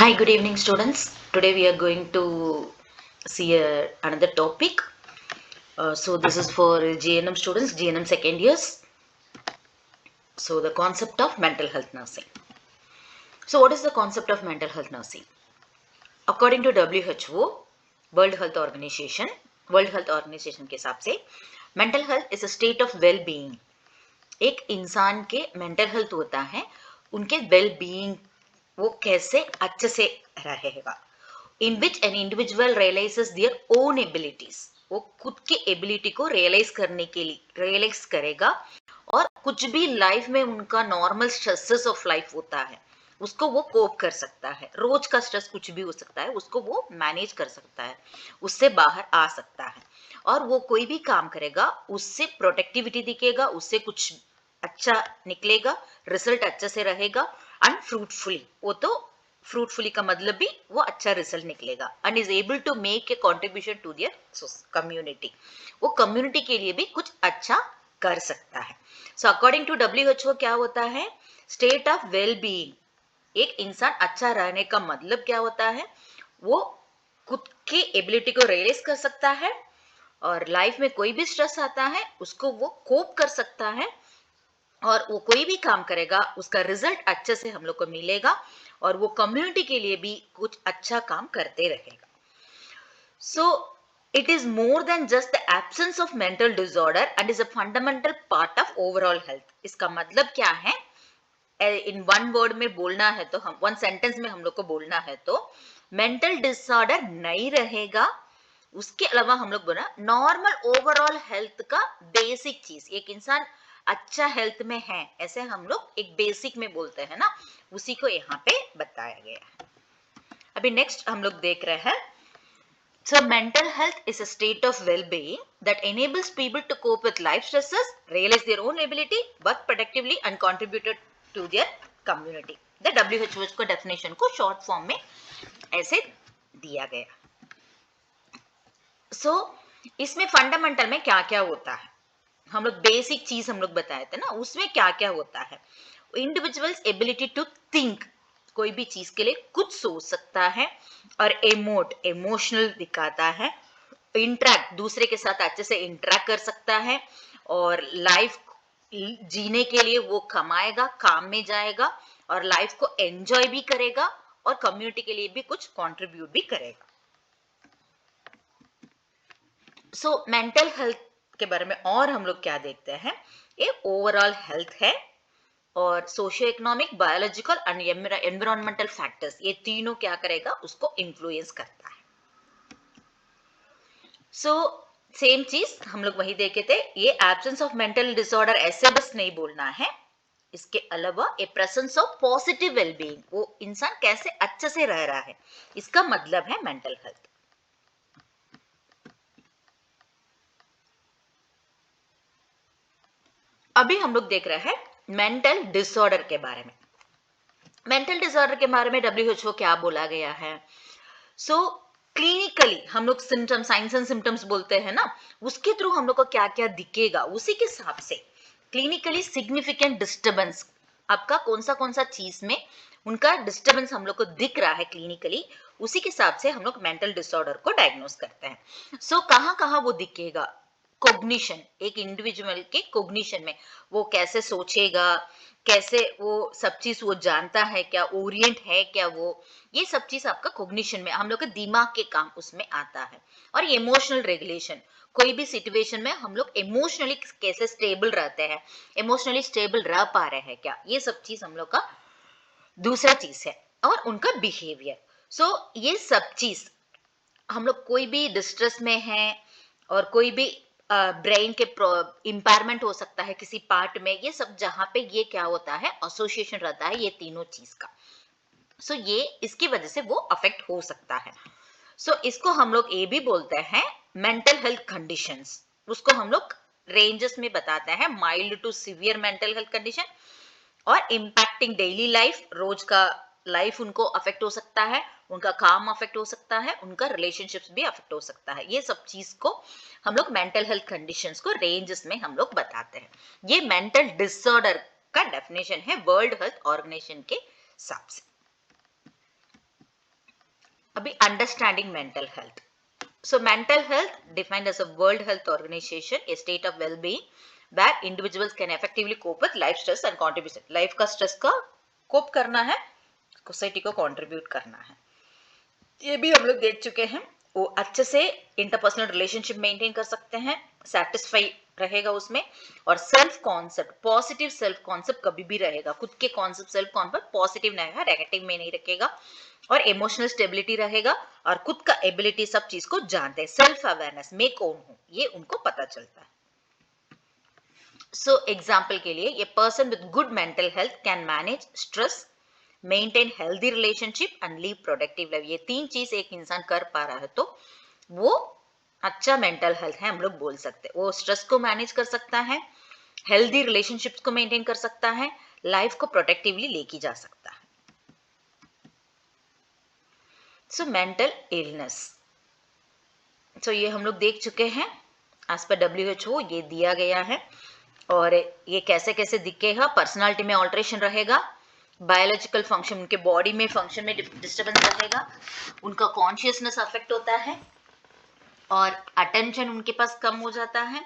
Hi, good evening, students. Today we are going to see another topic. So this is for GNM students, GNM second years. So the concept of mental health nursing. So what is the concept of mental health nursing? According to WHO, World Health Organization, World Health Organization के हिसाब से mental health is a state of well-being. एक इंसान के mental health होता है, उनके well-being वो कैसे अच्छे से रहेगा. In which an individual realizes their own abilities. वो खुद की एबिलिटी को रियलाइज करने के लिए रियलाइज करेगा और कुछ भी लाइफ में उनका नॉर्मल स्ट्रेसेस ऑफ लाइफ होता है उसको वो कोप कर सकता है. रोज का स्ट्रेस कुछ भी हो सकता है, उसको वो मैनेज कर सकता है, उससे बाहर आ सकता है और वो कोई भी काम करेगा उससे प्रोडक्टिविटी दिखेगा, उससे कुछ अच्छा निकलेगा, रिजल्ट अच्छे से रहेगा एंड फ्रूटफुली. वो तो फ्रूटफुली का मतलब भी वो अच्छा रिजल्ट निकलेगा and is able to make a contribution to their community. वो कम्युनिटी के लिए भी कुछ अच्छा कर सकता है. सो अकॉर्डिंग टू WHO क्या होता है? State of well being. एक इंसान अच्छा रहने का मतलब क्या होता है? वो खुद की एबिलिटी को रियलाइज कर सकता है और लाइफ में कोई भी स्ट्रेस आता है उसको वो कोप कर सकता है और वो कोई भी काम करेगा उसका रिजल्ट अच्छे से हम लोग को मिलेगा और वो कम्युनिटी के लिए भी कुछ अच्छा काम करते रहेगा. सो it is more than just the absence of mental disorder and is a fundamental part of overall health. इसका मतलब क्या है? इन वन वर्ड में बोलना है तो हम वन सेंटेंस में हम लोग को बोलना है तो मेंटल डिसऑर्डर नहीं रहेगा. उसके अलावा हम लोग बोला नॉर्मल ओवरऑल हेल्थ का बेसिक चीज. एक इंसान अच्छा हेल्थ में है ऐसे हम लोग एक बेसिक में बोलते हैं ना, उसी को यहाँ पे बताया गया है. अभी नेक्स्ट हम लोग देख रहे हैं. So mental health is a state of well-being that enables people to cope with life stresses, realize their own ability, work productively and contribute to their community. The WHO को definition को short form में ऐसे दिया गया. So इसमें fundamental में क्या क्या होता है, हम लोग बेसिक चीज हम लोग बताए थे ना, उसमें क्या क्या होता है. इंडिविजुअल्स एबिलिटी टू थिंक, कोई भी चीज के लिए कुछ सोच सकता है और इमोशनल दिखाता है. इंटरेक्ट, दूसरे के साथ अच्छे से इंटरेक्ट कर सकता है और लाइफ जीने के लिए वो कमाएगा, काम में जाएगा और लाइफ को एंजॉय भी करेगा और कम्युनिटी के लिए भी कुछ कंट्रीब्यूट भी करेगा. सो मेंटल हेल्थ के बारे में और हम लोग क्या देखते हैं, ये ओवरऑल हेल्थ है और socio economic, biological and environmental factors, ये तीनों क्या करेगा उसको इन्फ्लुएंस करता है. सो सेम चीज हम लोग वही देखे थे. ये एब्सेंस ऑफ मेंटल डिसऑर्डर ऐसे बस नहीं बोलना है, इसके अलावा ए प्रेजेंस ऑफ पॉजिटिव वेलबीइंग, वो इंसान कैसे अच्छे से रह रहा है, इसका मतलब है मेंटल हेल्थ. अभी हम लोग देख रहे हैं मेंटल डिसऑर्डर के बारे में. मेंटल डिसऑर्डर के बारे में WHO क्या बोला गया है. सो क्लिनिकली हम लोग सिम्टम्स, साइंस एंड सिम्टम्स बोलते हैं ना, उसके थ्रू हम लोग को क्या क्या दिखेगा उसी के हिसाब से क्लिनिकली सिग्निफिकेंट डिस्टर्बेंस, आपका कौन सा चीज में उनका डिस्टर्बेंस हम लोग को दिख रहा है क्लिनिकली, उसी के हिसाब से हम लोग मेंटल डिसऑर्डर को डायग्नोस करते हैं. सो कहाँ वो दिखेगा? कोग्निशन, एक इंडिविजुअल के कोग्निशन में वो कैसे सोचेगा, कैसे वो सब चीज वो जानता है क्या, ओरिएंट है क्या वो, ये सब चीज आपका कोग्निशन में हम लोग का दिमाग के काम उसमें आता है. और इमोशनल रेगुलेशन, कोई भी सिचुएशन में हम लोग इमोशनली कैसे स्टेबल रहते हैं, इमोशनली स्टेबल रह पा रहे हैं क्या, ये सब चीज हम लोग का दूसरा चीज है. और उनका बिहेवियर. सो ये सब चीज हम लोग कोई भी डिस्ट्रेस में है और कोई भी ब्रेन के इम्पायरमेंट हो सकता है किसी पार्ट में, ये सब जहां पे ये क्या होता है एसोसिएशन रहता है ये तीनों चीज का. सो ये इसकी वजह से वो अफेक्ट हो सकता है. सो इसको हम लोग ये भी बोलते हैं मेंटल हेल्थ कंडीशंस. उसको हम लोग रेंजेस में बताते हैं, mild to severe mental health condition और इम्पैक्टिंग डेली लाइफ, रोज का लाइफ उनको अफेक्ट हो सकता है, उनका काम अफेक्ट हो सकता है, उनका रिलेशनशिप्स भी अफेक्ट हो सकता है. ये सब चीज को हम लोग मेंटल हेल्थ कंडीशंस को रेंजेस में हम लोग बताते हैं. ये मेंटल डिसऑर्डर का डेफिनेशन है वर्ल्ड हेल्थ ऑर्गेनाइजेशन के हिसाब से. अभी understanding mental health. So mental health defined as a World Health Organization, a state of well-being where individuals can effectively cope with life stress and contribution. Life का stress का cope करना है, society को contribute करना है. ये भी हम लोग देख चुके हैं. वो अच्छे से इंटरपर्सनल रिलेशनशिप मेंटेन कर सकते हैं, सेटिस्फाई रहेगा उसमें, और self concept, positive self concept कभी भी रहेगा. खुद के कॉन्सेप्ट सेल्फ कॉन्सेप्ट पॉजिटिव रहेगा, नेगेटिव में नहीं रखेगा, और इमोशनल स्टेबिलिटी रहेगा, और खुद का एबिलिटी सब चीज को जानते हैं. सेल्फ अवेयरनेस, मैं कौन हूं ये उनको पता चलता है. सो एग्जाम्पल के लिए, ये person with good mental health can manage stress, maintain healthy relationship and leave productive life. ये 3 चीज एक इंसान कर पा रहा है तो वो अच्छा मेंटल हेल्थ है, हम लोग बोल सकते हैं. वो स्ट्रेस को मैनेज कर सकता है, हेल्दी रिलेशनशिप्स को मेंटेन कर सकता है, लाइफ को प्रोटेक्टिवली लेके जा सकता है. सो मेंटल इलनेस, सो ये हम लोग देख चुके हैं. एज पर WHO ये दिया गया है, और ये कैसे कैसे दिखेगा. पर्सनालिटी में ऑल्ट्रेशन रहेगा, बायोलॉजिकल फंक्शन, उनके बॉडी में फंक्शन में डिस्टर्बेंस रहेगा, उनका कॉन्शियसनेस अफेक्ट होता है, और अटेंशन उनके पास कम हो जाता है,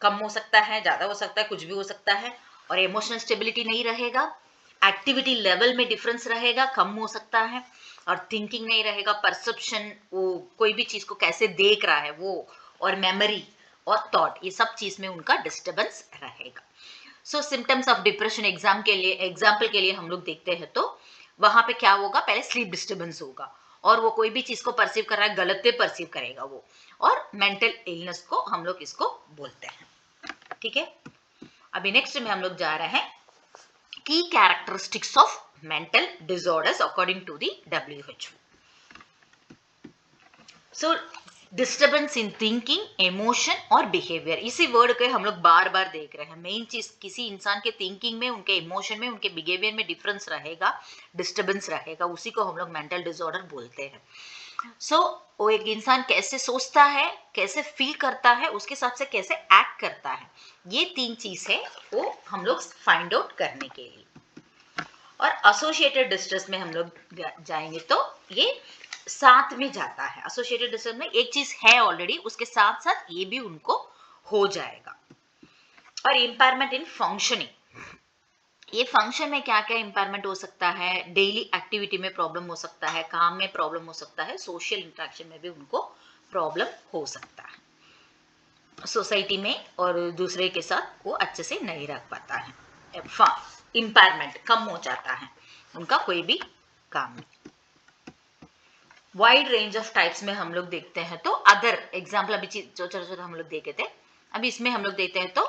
कम हो सकता है, ज्यादा हो सकता है, कुछ भी हो सकता है, और इमोशनल स्टेबिलिटी नहीं रहेगा. एक्टिविटी लेवल में डिफरेंस रहेगा, कम हो सकता है, और थिंकिंग नहीं रहेगा, परसेप्शन, वो कोई भी चीज को कैसे देख रहा है वो, और मेमोरी और थॉट, ये सब चीज में उनका डिस्टर्बेंस रहेगा. सो सिम्टम्स ऑफ डिप्रेशन, एग्जाम्पल के लिए हम लोग देखते हैं तो वहां पे क्या होगा, पहले स्लीप डिस्टर्बेंस होगा, और वो कोई भी चीज को परसीव कर रहा है गलत पे परसीव करेगा वो, और मेंटल इलनेस को हम लोग इसको बोलते हैं. ठीक है, अभी नेक्स्ट में हम लोग जा रहे हैं की characteristics of mental disorders according to the WHO. So disturbance in thinking, emotion और बिहेवियर, इसी वर्ड के हम लोग बार बार देख रहे हैं. मेन चीज, किसी इंसान के थिंकिंग में, उनके इमोशन में, उनके बिहेवियर में डिफरेंस रहेगा, डिस्टर्बेंस रहेगा, उसी को हम लोग मेंटल डिसऑर्डर बोलते हैं. सो वो एक इंसान कैसे सोचता है, कैसे फील करता है, उसके हिसाब से कैसे एक्ट करता है, ये 3 चीज है वो हम लोग फाइंड आउट करने के लिए. और एसोसिएटेड डिस्ट्रेस में हम लोग जाएंगे तो ये साथ में जाता है. एसोसिएटेड डिस्ट्रेस में एक चीज है ऑलरेडी, उसके साथ साथ ये भी उनको हो जाएगा. और इम्पायरमेंट इन फंक्शनिंग, ये फंक्शन में क्या क्या इम्पायरमेंट हो सकता है, डेली एक्टिविटी में प्रॉब्लम हो सकता है, काम में प्रॉब्लम हो सकता है, सोशल इंटरेक्शन में भी उनको प्रॉब्लम हो सकता है, सोसाइटी में और दूसरे के साथ वो अच्छे से नहीं रख पाता है, इम्पायरमेंट कम हो जाता है उनका कोई भी काम में. वाइड रेंज ऑफ टाइप्स में हम लोग देखते हैं तो अदर एग्जाम्पल, अभी जो छोटा हम लोग देखे थे, अभी इसमें हम लोग देखते हैं तो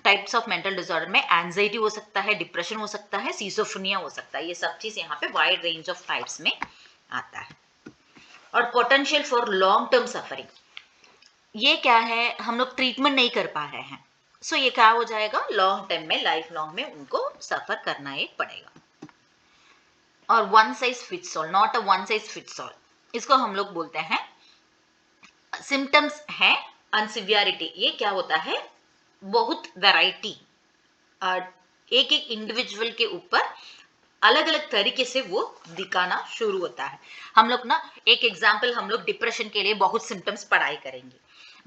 टाइप्स ऑफ मेंटल डिसऑर्डर में एंजाइटी हो सकता है, डिप्रेशन हो सकता है, सिजोफ्रेनिया हो सकता है, ये सब चीज यहाँ पे वाइड रेंज ऑफ टाइप्स में आता है. और potential for long term suffering, ये क्या है, हम लोग ट्रीटमेंट नहीं कर पा रहे हैं, सो ये क्या हो जाएगा, लॉन्ग टाइम में, लाइफ लॉन्ग में उनको सफर करना ही पड़ेगा. और one size fits all, not a one size fits all, इसको हम लोग बोलते हैं. सिम्टम्स है अनसिवियरिटी, ये क्या होता है, बहुत वैरायटी, एक एक इंडिविजुअल के ऊपर अलग अलग तरीके से वो दिखाना शुरू होता है. हम लोग ना एक एग्जाम्पल, हम लोग डिप्रेशन के लिए बहुत सिम्टम्स पढ़ाई करेंगे,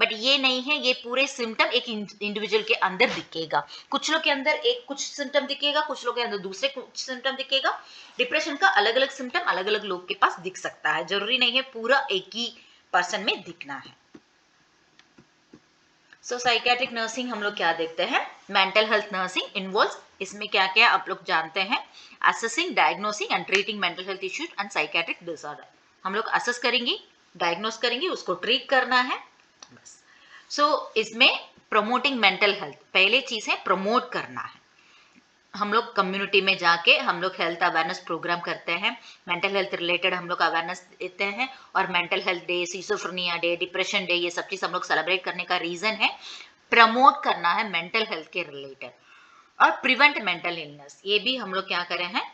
बट ये नहीं है, ये पूरे सिम्टम एक इंडिविजुअल के अंदर दिखेगा. कुछ लोग के अंदर एक कुछ सिम्टम दिखेगा, कुछ लोग के अंदर दूसरे कुछ सिम्टम दिखेगा. डिप्रेशन का अलग अलग सिम्टम अलग अलग लोग के पास दिख सकता है, जरूरी नहीं है पूरा एक ही पर्सन में दिखना है. सो साइकेट्रिक नर्सिंग हम लोग क्या देखते हैं, मेंटल हेल्थ नर्सिंग इन्वॉल्व्स, इसमें क्या क्या आप लोग जानते हैं, assessing, diagnosing and treating mental health issues and psychiatric disorder. हम लोग असेस करेंगे, डायग्नोस करेंगे, उसको ट्रीट करना है बस. सो इसमें प्रमोटिंग मेंटल हेल्थ, पहले चीज है प्रमोट करना है. हम लोग कम्युनिटी में जाके हम लोग हेल्थ अवेयरनेस प्रोग्राम करते हैं, मेंटल हेल्थ रिलेटेड हम लोग अवेयरनेस देते हैं, और mental health day, schizophrenia day, depression day, ये सब चीज हम लोग सेलिब्रेट करने का रीजन है प्रमोट करना है मेंटल हेल्थ के रिलेटेड. और प्रिवेंट मेंटल इलनेस, ये भी हम लोग क्या करे हैं,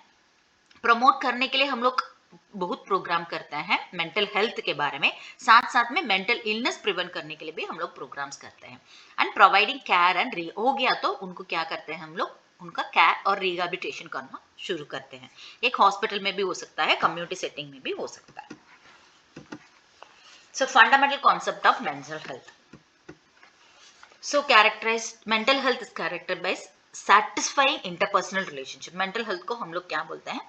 प्रमोट करने के लिए हम लोग बहुत प्रोग्राम करते हैं मेंटल हेल्थ के बारे में, साथ साथ में मेंटल इलनेस प्रिवेंट करने के लिए भी हम लोग प्रोग्राम्स करते हैं. एंड प्रोवाइडिंग केयर एंड हो गया तो उनको क्या करते हैं हम लोग, उनका केयर और रिहेबिलिटेशन करना शुरू करते हैं. एक हॉस्पिटल में भी हो सकता है, कम्युनिटी सेटिंग में भी हो सकता है. So fundamental concept of mental health. So mental health is characterized by satisfying interpersonal relationship. Mental health को हम लोग क्या बोलते हैं?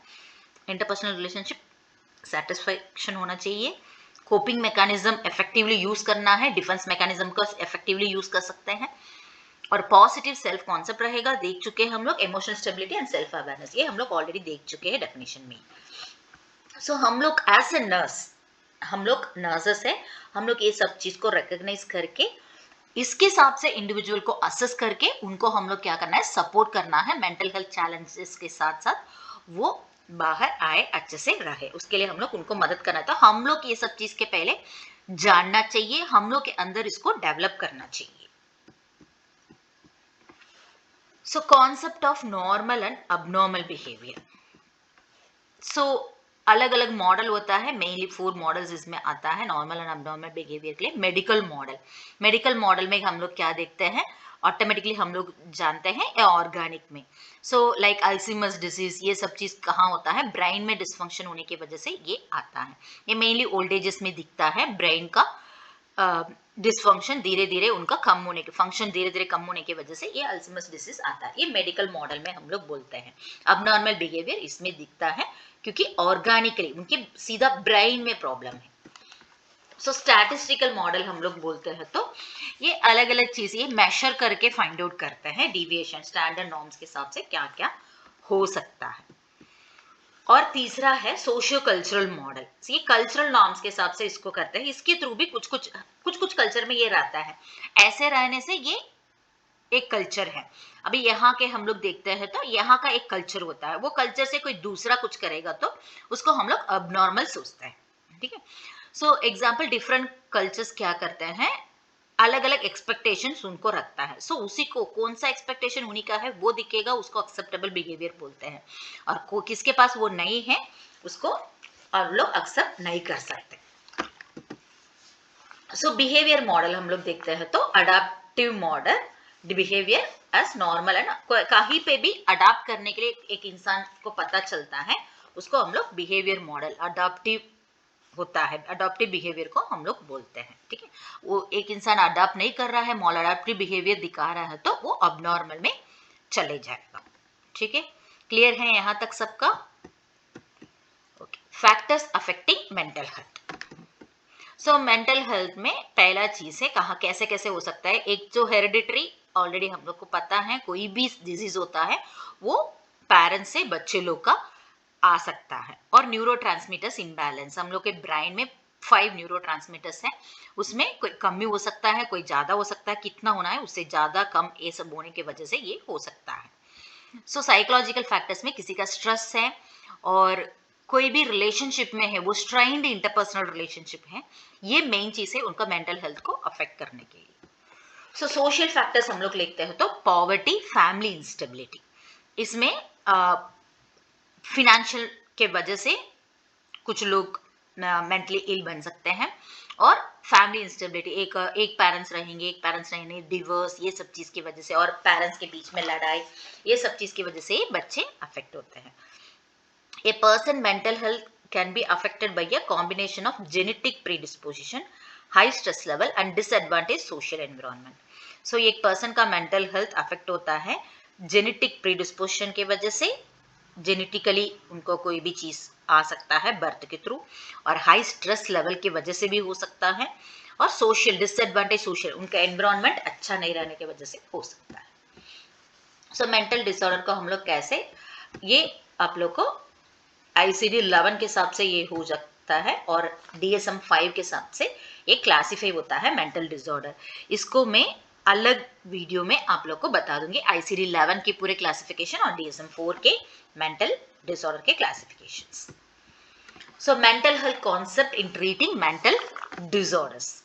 Interpersonal relationship satisfaction होना चाहिए, कोपिंग मैकेनिज्म इफेक्टिवली यूज करना है, डिफेंस मैकेनिज्म को इफेक्टिवली यूज कर सकते हैं, और पॉजिटिव सेल्फ कॉन्सेप्ट रहेगा. देख चुके हैं हम लोग emotional stability and self awareness, ये हम लोग ऑलरेडी देख चुके हैं डेफिनेशन में. सो हम लोग एज ए नर्स, हम लोग नर्सेस है, हम लोग ये सब चीज को रिकॉग्नाइज करके इसके हिसाब से इंडिविजुअल को असेस करके उनको हम लोग क्या करना है, सपोर्ट करना है. मेंटल हेल्थ चैलेंजेस के साथ साथ वो बाहर आए, अच्छे से रहे, उसके लिए हम लोग उनको मदद करना है. तो हम लोग ये सब चीज के पहले जानना चाहिए, हम लोग के अंदर इसको डेवलप करना चाहिए. So concept of normal and abnormal behaviour. So अलग अलग मॉडल होता है, मेनली 4 मॉडल्स इसमें आता है नॉर्मल एंड अबनॉर्मल बिहेवियर के लिए. मेडिकल मॉडल में हम लोग क्या देखते हैं, ऑटोमेटिकली हम लोग जानते हैं ऑर्गेनिक में. सो लाइक अल्जीमर्स डिजीज, ये सब चीज कहाँ होता है, ब्रेन में डिसफंक्शन होने की वजह से ये आता है. ये मेनली ओल्ड एजेस में दिखता है, ब्रेन का डिसफंक्शन धीरे धीरे उनका कम होने के फंक्शन धीरे धीरे कम होने की वजह से ये अल्जीमर्स डिजीज आता है. ये मेडिकल मॉडल में हम लोग बोलते हैं. अबनॉर्मल बिहेवियर इसमें दिखता है क्योंकि ऑर्गेनिकली उनके सीधा ब्रेन में प्रॉब्लम है. सो स्टैटिस्टिकल मॉडल हम लोग बोलते हैं. तो ये अलग अलग चीज ये मेजर करके फाइंड आउट करते हैं, डिविएशन स्टैंडर्ड नॉर्म्स के हिसाब से क्या क्या हो सकता है. और तीसरा है सोशियो कल्चरल मॉडल. ये कल्चरल नॉर्म्स के हिसाब से इसको करते हैं. इसके थ्रू भी कुछ कुछ कल्चर में ये रहता है, ऐसे रहने से ये एक कल्चर है. अभी यहाँ के हम लोग देखते हैं तो यहाँ का एक कल्चर होता है, वो कल्चर से कोई दूसरा कुछ करेगा तो उसको हम लोग अबनॉर्मल सोचते हैं. ठीक है. सो एग्जाम्पल, डिफरेंट कल्चर्स क्या करते हैं, अलग अलग एक्सपेक्टेशंस उनको रखता है. सो उसी को कौन सा एक्सपेक्टेशन उन्हीं का है वो दिखेगा, उसको एक्सेप्टेबल बिहेवियर बोलते हैं. और किसके पास वो नहीं है उसको और लोग एक्सेप्ट नहीं कर सकते. सो बिहेवियर मॉडल हम लोग देखते हैं तो adaptive model, behaviour as normal and कहीं पे भी अडाप्ट करने के लिए एक इंसान को पता चलता है, उसको हम लोग बिहेवियर मॉडल अडाप्टिव होता है, अडॉप्टिव बिहेवियर को हम लोग बोलते हैं. ठीक है. वो एक इंसान अडॉप्ट नहीं कर रहा है, मॉल अडॉप्टिव बिहेवियर दिखा रहा है तो वो अबनॉर्मल में चले जाएगा. ठीक है. क्लियर है यहाँ तक सबका? Okay. Factors affecting mental health. So mental health में पहला चीज है कहा कैसे कैसे हो सकता है. एक जो हेरिडिटरी, ऑलरेडी हम लोग को पता है, कोई भी डिजीज होता है वो पेरेंट्स से बच्चे लोग का आ सकता है. और न्यूरोट्रांसमीटर्स इम्बैलेंस, हम लोग के ब्रेन में 5 न्यूरोट्रांसमीटर्स हैं, उसमें कोई कमी हो सकता है, कोई ज्यादा हो सकता है, कितना होना है उससे ज्यादा कम ये सब होने की वजह से ये हो सकता है. सो साइकोलॉजिकल फैक्टर्स में किसी का स्ट्रेस है और कोई भी रिलेशनशिप में है वो स्ट्राइंड इंटरपर्सनल रिलेशनशिप है, ये मेन चीज है उनका मेंटल हेल्थ को अफेक्ट करने के लिए. सो सोशल फैक्टर्स हम लोग लिखते हैं तो पॉवर्टी, फैमिली इंस्टेबिलिटी, इसमें फिनेंशियल के वजह से कुछ लोग मेंटली इल बन सकते हैं, और फैमिली इंस्टेबिलिटी, एक पेरेंट्स रहेंगे, एक पेरेंट्स रहेंगे, डिवोर्स, ये सब चीज की वजह से, और पेरेंट्स के बीच में लड़ाई, ये सब चीज की वजह से बच्चे अफेक्ट होते हैं. A person mental health can be affected by a combination of genetic predisposition, high stress level and disadvantage social environment. So एक पर्सन का मेंटल हेल्थ अफेक्ट होता है जेनेटिक प्रीडिस्पोजिशन की वजह से, जेनेटिकली उनको कोई भी चीज आ सकता है बर्थ के थ्रू, और हाई स्ट्रेस लेवल की वजह से भी हो सकता है, और सोशल डिसएडवांटेज, सोशल उनका एनवायरनमेंट अच्छा नहीं रहने की वजह से हो सकता है. सो मेंटल डिसऑर्डर को हम लोग कैसे, ये आप लोग को ICD-11 के हिसाब से ये हो सकता है, और DSM-5 के हिसाब से ये क्लासीफाई होता है मेंटल डिसऑर्डर. इसको मैं अलग वीडियो में आप लोग को बता दूंगी, ICD-11 की पूरे क्लासिफिकेशन और DSM-4 के मेंटल डिसऑर्डर के classifications. So mental health concept in treating mental disorders.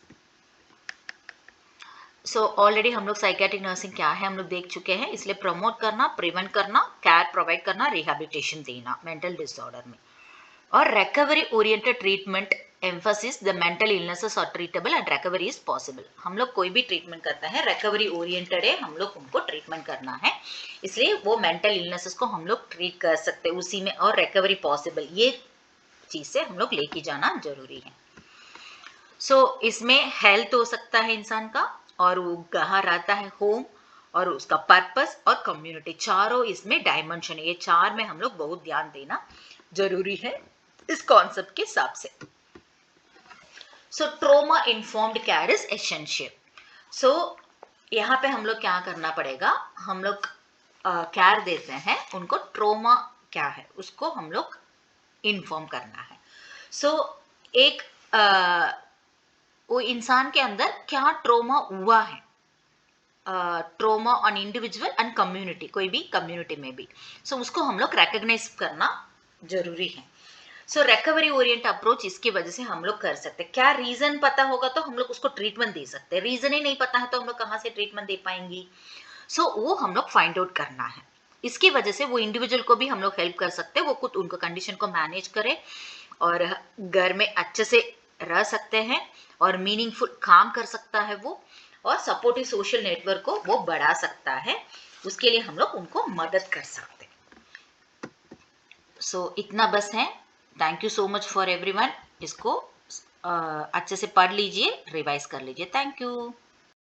So already हम लोग साइकेट्रिक नर्सिंग क्या है हम लोग देख चुके हैं, इसलिए प्रमोट करना, प्रिवेंट करना, केयर प्रोवाइड करना, रिहेबिलिटेशन देना मेंटल डिसऑर्डर में, और recovery oriented treatment emphasis the mental illnesses are treatable and recovery is possible. हम लोग कोई भी ट्रीटमेंट करते हैं रिकवरी ओरिएंटेड है, हम लोग उनको ट्रीटमेंट करना है, इसलिए वो मेंटल इलनेसेस को हम लोग ट्रीट कर सकते हैं उसी में, और रिकवरी पॉसिबल, ये चीज से हम लोग लेके जाना जरूरी है. सो इसमें हेल्थ हो सकता है इंसान का, और वो कहाँ रहता है, होम, और उसका पर्पस और कम्युनिटी, चारों इसमें डायमेंशन है। ये चार में हम लोग बहुत ध्यान देना जरूरी है इस कॉन्सेप्ट के हिसाब से। So trauma informed care is essential. So यहाँ पे हम लोग क्या करना पड़ेगा, हम लोग केयर देते हैं उनको, ट्रोमा क्या है उसको हम लोग इन्फॉर्म करना है। सो एक वो इंसान के अंदर क्या ट्रोमा हुआ है, trauma on individual and community, कोई भी कम्युनिटी में भी, सो उसको हम लोग रिकॉग्नाइज करना जरूरी है। सो रिकवरी ओरिएंट अप्रोच इसकी वजह से हम लोग कर सकते हैं। क्या रीजन पता होगा तो हम लोग उसको ट्रीटमेंट दे सकते हैं, रीजन ही नहीं पता है तो हम लोग कहाँ से ट्रीटमेंट दे पाएंगे। सो वो हम लोग फाइंड आउट करना है। इसकी वजह से वो इंडिविजुअल को भी हम लोग हेल्प कर सकते हैं, वो खुद उनको कंडीशन को मैनेज करे और घर में अच्छे से रह सकते हैं और मीनिंगफुल काम कर सकता है वो, और सपोर्टिव सोशल नेटवर्क को वो बढ़ा सकता है। उसके लिए हम लोग उनको मदद कर सकते हैं। सो इतना बस है। Thank you so much for everyone. इसको अच्छे से पढ़ लीजिए, रिवाइज कर लीजिए। Thank you.